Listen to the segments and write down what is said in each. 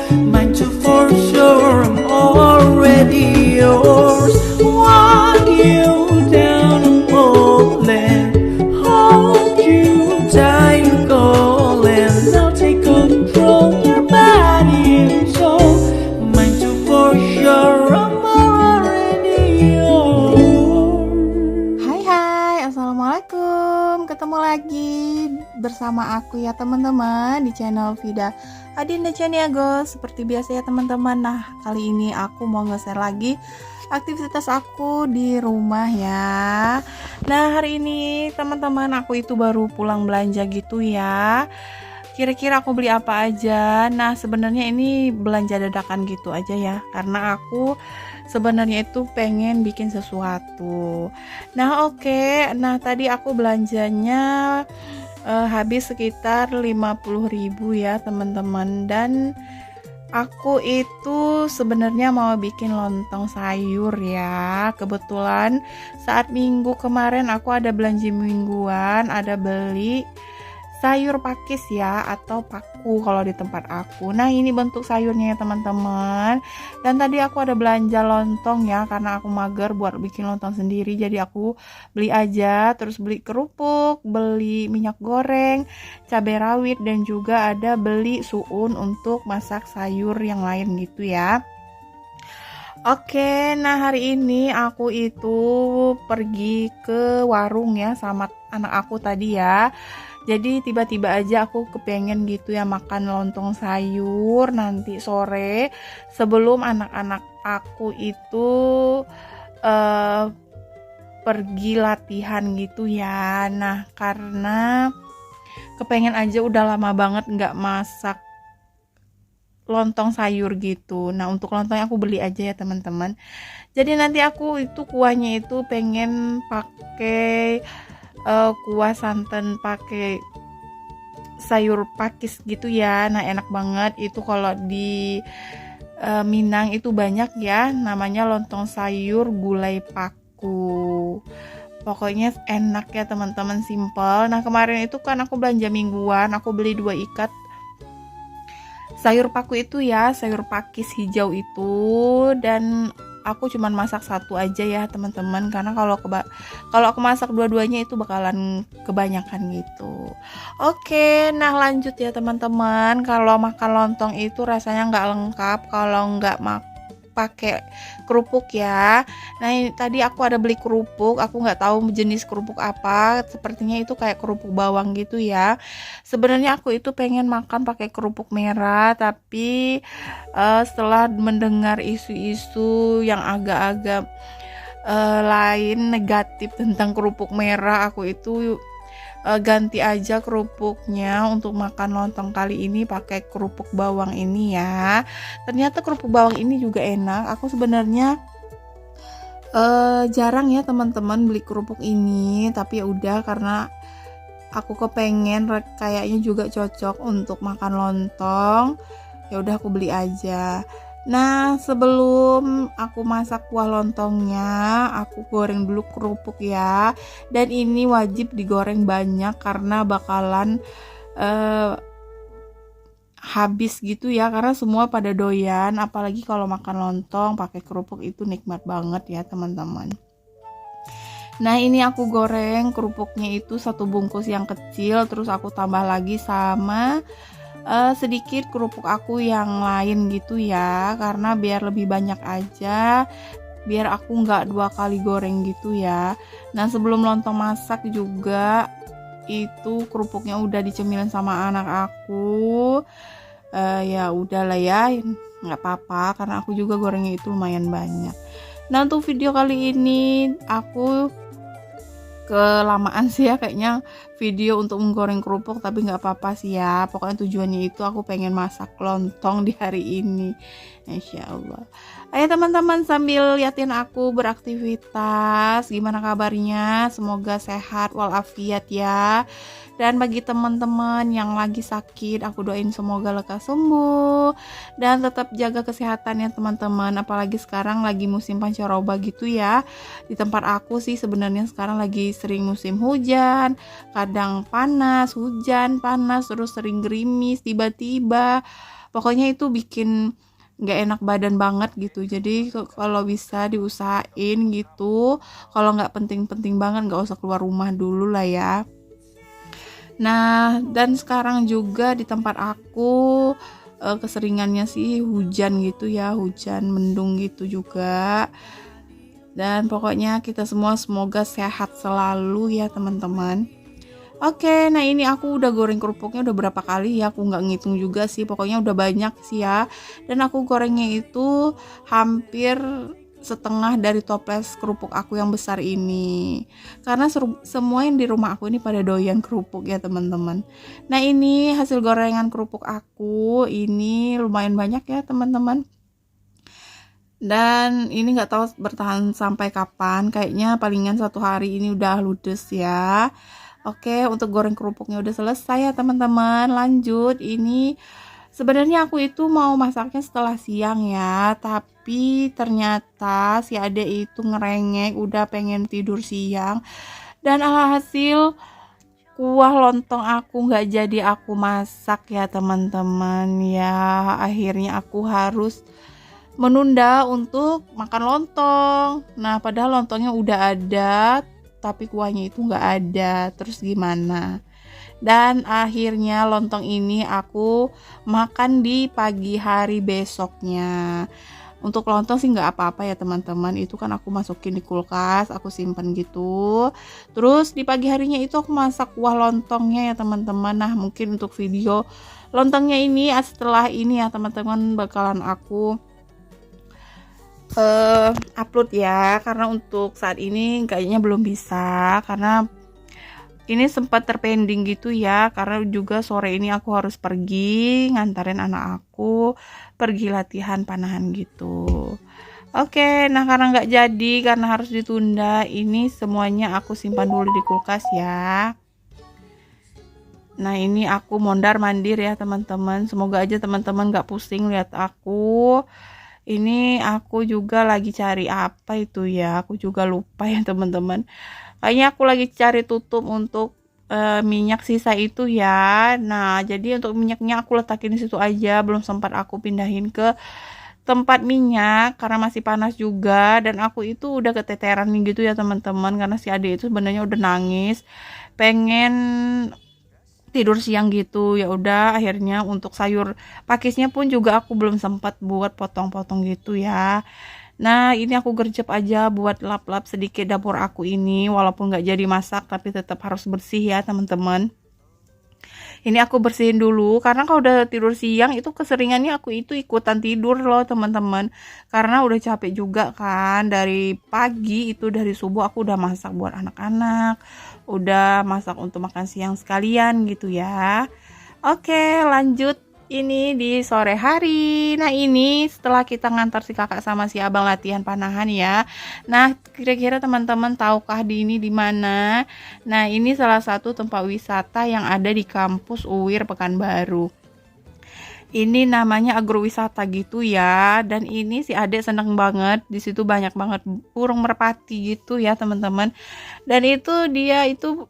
Mine too for sure, I'm already yours. Want you down on old land, hold you tight and cold, and I'll take control your body and soul. Mine too for sure, I'm already yours. Hai, assalamualaikum. Ketemu lagi bersama aku ya teman-teman di channel Vida Adinda Chaniago. Seperti biasa ya teman-teman. Nah, kali ini aku mau nge-share lagi aktivitas aku di rumah ya. Nah, hari ini teman-teman aku itu baru pulang belanja gitu ya. Kira-kira aku beli apa aja. Nah, sebenarnya ini belanja dadakan gitu aja ya, karena aku sebenarnya itu pengen bikin sesuatu. Nah, oke. Nah, tadi aku belanjanya habis sekitar 50.000 ya teman-teman, dan aku itu sebenarnya mau bikin lontong sayur ya. Kebetulan saat minggu kemarin aku ada belanja mingguan, ada beli sayur pakis ya, atau paku kalau di tempat aku. Nah, ini bentuk sayurnya ya teman-teman. Dan tadi aku ada belanja lontong ya, karena aku mager buat bikin lontong sendiri, jadi aku beli aja. Terus beli kerupuk, beli minyak goreng, cabai rawit, dan juga ada beli suun untuk masak sayur yang lain gitu ya. Oke, nah hari ini aku itu pergi ke warung ya sama anak aku tadi ya. Jadi tiba-tiba aja aku kepengen gitu ya makan lontong sayur nanti sore sebelum anak-anak aku itu pergi latihan gitu ya. Nah, karena kepengen aja, udah lama banget nggak masak lontong sayur gitu. Nah, untuk lontongnya aku beli aja ya teman-teman. Jadi nanti aku itu kuahnya itu pengen pakai kuah santan pakai sayur pakis gitu ya. Nah, enak banget itu kalau di Minang itu banyak ya, namanya lontong sayur gulai paku. Pokoknya enak ya teman-teman, simple. Nah, kemarin itu kan aku belanja mingguan, aku beli 2 ikat sayur paku itu ya, sayur pakis hijau itu, dan aku cuman masak satu aja ya teman-teman, karena kalau aku masak dua-duanya itu bakalan kebanyakan gitu. Oke, nah lanjut ya teman-teman. Kalau makan lontong itu rasanya nggak lengkap kalau nggak pakai kerupuk ya. Nah, ini tadi aku ada beli kerupuk, aku nggak tahu jenis kerupuk apa, sepertinya itu kayak kerupuk bawang gitu ya. Sebenarnya aku itu pengen makan pakai kerupuk merah, tapi setelah mendengar isu-isu yang agak-agak lain negatif tentang kerupuk merah, aku itu ganti aja kerupuknya untuk makan lontong kali ini pakai kerupuk bawang ini ya. Ternyata kerupuk bawang ini juga enak. Aku sebenarnya jarang ya teman-teman beli kerupuk ini, tapi ya udah, karena aku kepengen kayaknya juga cocok untuk makan lontong, ya udah aku beli aja. Nah, sebelum aku masak kuah lontongnya, aku goreng dulu kerupuk ya. Dan ini wajib digoreng banyak karena bakalan habis gitu ya, karena semua pada doyan. Apalagi kalau makan lontong pakai kerupuk itu nikmat banget ya teman-teman. Nah, ini aku goreng kerupuknya itu 1 bungkus yang kecil, terus aku tambah lagi sama sedikit kerupuk aku yang lain gitu ya, karena biar lebih banyak aja, biar aku nggak 2 kali goreng gitu ya. Nah, sebelum lontong masak juga itu kerupuknya udah dicemilin sama anak aku. Ya udahlah ya, nggak apa-apa, karena aku juga gorengnya itu lumayan banyak. Nah, untuk video kali ini aku kelamaan sih ya kayaknya video untuk menggoreng kerupuk, tapi nggak apa-apa sih ya. Pokoknya tujuannya itu aku pengen masak lontong di hari ini, insya Allah. Ayo teman-teman, sambil liatin aku beraktivitas, gimana kabarnya? Semoga sehat walafiat ya. Dan bagi teman-teman yang lagi sakit, aku doain semoga lekas sembuh dan tetap jaga kesehatan ya teman-teman. Apalagi sekarang lagi musim pancaroba gitu ya. Di tempat aku sih sebenarnya sekarang lagi sering musim hujan, kadang panas, hujan, panas, terus sering gerimis tiba-tiba. Pokoknya itu bikin nggak enak badan banget gitu. Jadi kalau bisa diusahain gitu, kalau nggak penting-penting banget nggak usah keluar rumah dulu lah ya. Nah, dan sekarang juga di tempat aku keseringannya sih hujan gitu ya, hujan mendung gitu juga. Dan pokoknya kita semua semoga sehat selalu ya teman-teman. Oke, nah ini aku udah goreng kerupuknya udah berapa kali ya, aku nggak ngitung juga sih, pokoknya udah banyak sih ya. Dan aku gorengnya itu hampir setengah dari toples kerupuk aku yang besar ini. Karena semua yang di rumah aku ini pada doyan kerupuk ya teman-teman. Nah ini hasil gorengan kerupuk aku, ini lumayan banyak ya teman-teman. Dan ini nggak tahu bertahan sampai kapan, kayaknya palingan 1 hari ini udah ludes ya. Oke, untuk goreng kerupuknya udah selesai ya teman-teman. Lanjut, ini sebenarnya aku itu mau masaknya setelah siang ya, tapi ternyata si adek itu ngerengek udah pengen tidur siang. Dan alhasil kuah lontong aku nggak jadi aku masak ya teman-teman ya. Akhirnya aku harus menunda untuk makan lontong. Nah, padahal lontongnya udah ada, tapi kuahnya itu nggak ada. Terus gimana? Dan akhirnya lontong ini aku makan di pagi hari besoknya. Untuk lontong sih nggak apa-apa ya teman-teman, itu kan aku masukin di kulkas, aku simpen gitu. Terus di pagi harinya itu aku masak kuah lontongnya ya teman-teman. Nah mungkin untuk video lontongnya ini setelah ini ya teman-teman bakalan aku upload ya, karena untuk saat ini kayaknya belum bisa karena ini sempat terpending gitu ya, karena juga sore ini aku harus pergi ngantarin anak aku pergi latihan panahan gitu. Oke, nah karena nggak jadi, karena harus ditunda, ini semuanya aku simpan dulu di kulkas ya. Nah ini aku mondar mandir ya teman-teman, semoga aja teman-teman nggak pusing lihat aku. Ini aku juga lagi cari apa itu ya, aku juga lupa ya teman-teman. Kayaknya aku lagi cari tutup untuk minyak sisa itu ya. Nah jadi untuk minyaknya aku letakin di situ aja, belum sempat aku pindahin ke tempat minyak karena masih panas juga. Dan aku itu udah keteteran gitu ya teman-teman, karena si adik itu sebenarnya udah nangis pengen tidur siang gitu. Ya udah akhirnya untuk sayur pakisnya pun juga aku belum sempat buat potong-potong gitu ya. Nah ini aku gercep aja buat lap-lap sedikit dapur aku ini, walaupun nggak jadi masak tapi tetap harus bersih ya teman-teman. Ini aku bersihin dulu karena kalau udah tidur siang itu keseringannya aku itu ikutan tidur loh teman-teman, karena udah capek juga kan dari pagi itu, dari subuh aku udah masak buat anak-anak, udah masak untuk makan siang sekalian gitu ya. Oke lanjut, ini di sore hari. Nah ini setelah kita ngantar si kakak sama si abang latihan panahan ya. Nah kira-kira teman-teman tahukah di ini di mana? Nah ini salah satu tempat wisata yang ada di kampus UIR Pekanbaru. Ini namanya agrowisata gitu ya. Dan ini si adek seneng banget, di situ banyak banget burung merpati gitu ya teman-teman. Dan itu dia itu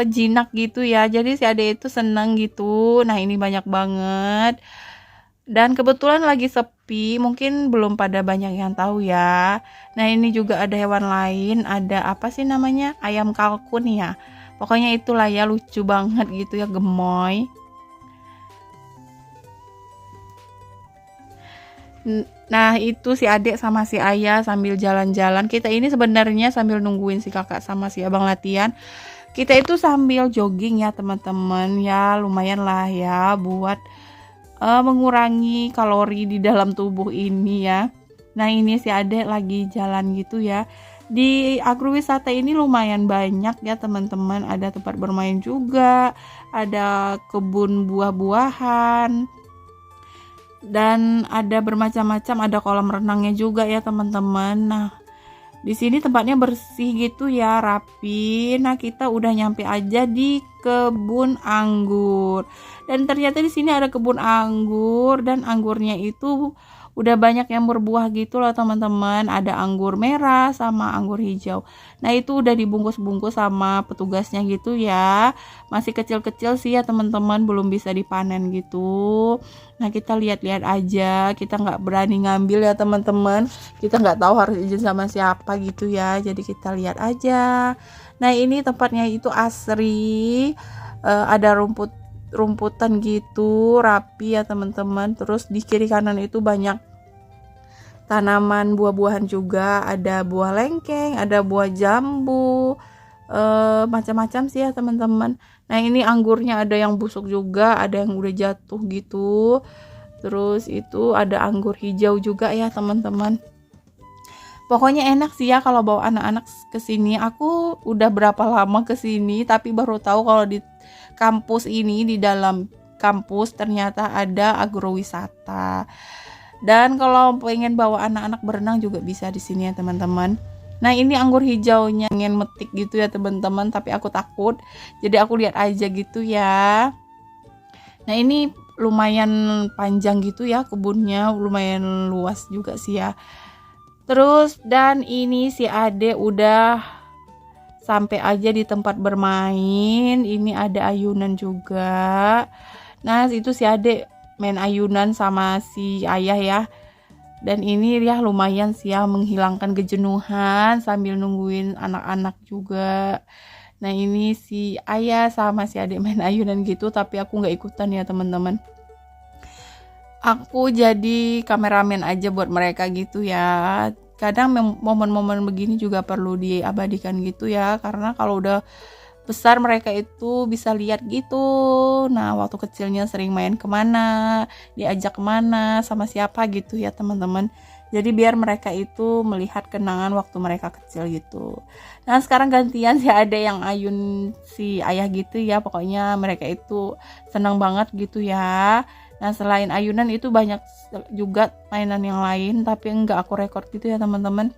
jinak gitu ya, jadi si ade itu seneng gitu. Nah ini banyak banget dan kebetulan lagi sepi, mungkin belum pada banyak yang tahu ya. Nah ini juga ada hewan lain, ada apa sih namanya, ayam kalkun ya, pokoknya itulah ya, lucu banget gitu ya, gemoy. Nah itu si adek sama si ayah sambil jalan-jalan. Kita ini sebenarnya sambil nungguin si kakak sama si abang latihan, kita itu sambil jogging ya teman-teman ya, lumayan lah ya buat mengurangi kalori di dalam tubuh ini ya. Nah ini si adek lagi jalan gitu ya. Di agrowisata ini lumayan banyak ya teman-teman, ada tempat bermain juga, ada kebun buah-buahan, dan ada bermacam-macam, ada kolam renangnya juga ya teman-teman. Nah di sini tempatnya bersih gitu ya, rapi. Nah kita udah nyampe aja di kebun anggur. Dan ternyata di sini ada kebun anggur dan anggurnya itu udah banyak yang berbuah gitu loh teman-teman. Ada anggur merah sama anggur hijau. Nah itu udah dibungkus-bungkus sama petugasnya gitu ya. Masih kecil-kecil sih ya teman-teman, belum bisa dipanen gitu. Nah kita lihat-lihat aja, kita nggak berani ngambil ya teman-teman. Kita nggak tahu harus izin sama siapa gitu ya. Jadi kita lihat aja. Nah ini tempatnya itu asri, ada rumputan gitu rapi ya teman-teman. Terus di kiri kanan itu banyak tanaman buah-buahan juga, ada buah lengkeng, ada buah jambu, macam-macam sih ya teman-teman. Nah ini anggurnya ada yang busuk juga, ada yang udah jatuh gitu. Terus itu ada anggur hijau juga ya teman-teman. Pokoknya enak sih ya kalau bawa anak-anak ke sini. Aku udah berapa lama ke sini tapi baru tahu kalau di kampus ini, di dalam kampus ternyata ada agrowisata. Dan kalau pengen bawa anak-anak berenang juga bisa di sini ya teman-teman. Nah ini anggur hijaunya, pengen metik gitu ya teman-teman, tapi aku takut. Jadi aku lihat aja gitu ya. Nah ini lumayan panjang gitu ya kebunnya, lumayan luas juga sih ya. Terus dan ini si Ade udah sampai aja di tempat bermain. Ini ada ayunan juga. Nah itu si Ade main ayunan sama si ayah ya. Dan ini ya lumayan sih ya menghilangkan kejenuhan sambil nungguin anak-anak juga. Nah ini si ayah sama si adik main ayunan gitu, tapi aku nggak ikutan ya teman-teman. Aku jadi kameramen aja buat mereka gitu ya. Kadang momen-momen begini juga perlu diabadikan gitu ya, karena kalau udah besar mereka itu bisa lihat gitu. Nah waktu kecilnya sering main kemana, diajak kemana, sama siapa gitu ya teman-teman. Jadi biar mereka itu melihat kenangan waktu mereka kecil gitu. Nah sekarang gantian sih ada yang ayun si ayah gitu ya. Pokoknya mereka itu senang banget gitu ya. Nah selain ayunan itu banyak juga mainan yang lain, tapi enggak aku rekord gitu ya teman-teman.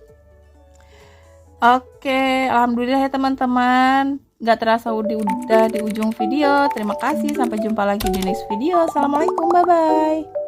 Oke, alhamdulillah ya teman-teman. Gak terasa udah di ujung video. Terima kasih, sampai jumpa lagi di next video. Assalamualaikum, bye-bye.